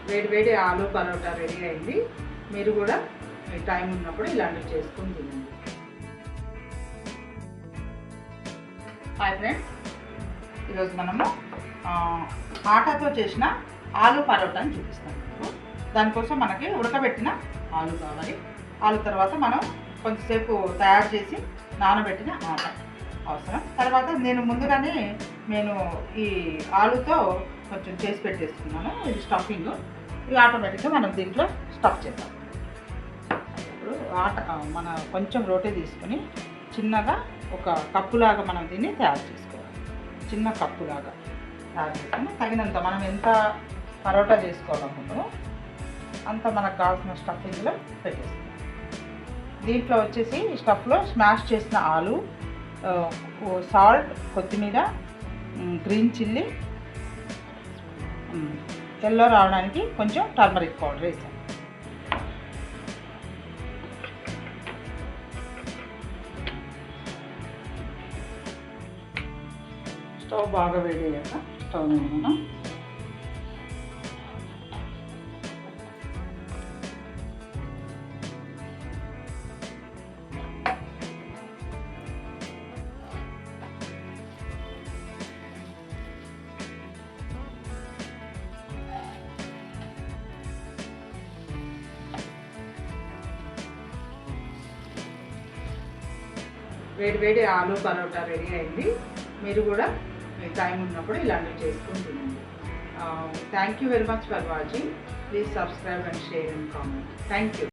వేడి వేడి ఆలు పరోటా రెడీ అయింది. మీరు కూడా మీ టైం ఉన్నప్పుడు ఇలాంటివి చేసుకొని తినండి. హాయ్ ఫ్రెండ్స్, ఈరోజు మనము ఆటాతో చేసిన ఆలు పరోటాని చూపిస్తాను. దానికోసం మనకి ఉడకబెట్టిన ఆలు కావాలి. ఆలు తర్వాత మనం కొంచెంసేపు తయారు చేసి నానబెట్టిన ఆట అవసరం. తర్వాత నేను ముందుగానే ఈ ఆలుతో కొంచెం చేసి పెట్టేసుకున్నాను. ఇది స్టఫింగ్. ఇది ఆటోమేటిక్గా మనం దీంట్లో స్టఫ్ చేద్దాం. ఇప్పుడు మన కొంచెం రోటీ తీసుకొని చిన్నగా ఒక కప్పులాగా మనం దీన్ని తయారు చేసుకోవాలి. చిన్న కప్పులాగా తయారు చేసుకొని తగినంత మనం ఎంత పరోటా చేసుకోవాలనుకుంటామో అంత మనకు కావాల్సిన స్టఫింగ్లో పెట్టేస్తాం. దీంట్లో వచ్చేసి స్టఫ్లో స్మాష్ చేసిన ఆలు, సాల్ట్, కొత్తిమీర, గ్రీన్ చిల్లీ, ఎల్లో రావడానికి కొంచెం టర్మరిక్ పౌడర్ వేసాం. స్టవ్ బాగా వేడి అయ్యాక స్టవ్ మీద మనం వేడి వేడి ఆలు పరోటా రెడీ అయింది. మీరు కూడా మీ టైం ఉన్నప్పుడు ఇలాంటివి చేసుకొని తినండి. Thank you very much for watching. Please subscribe and share and comment. Thank you.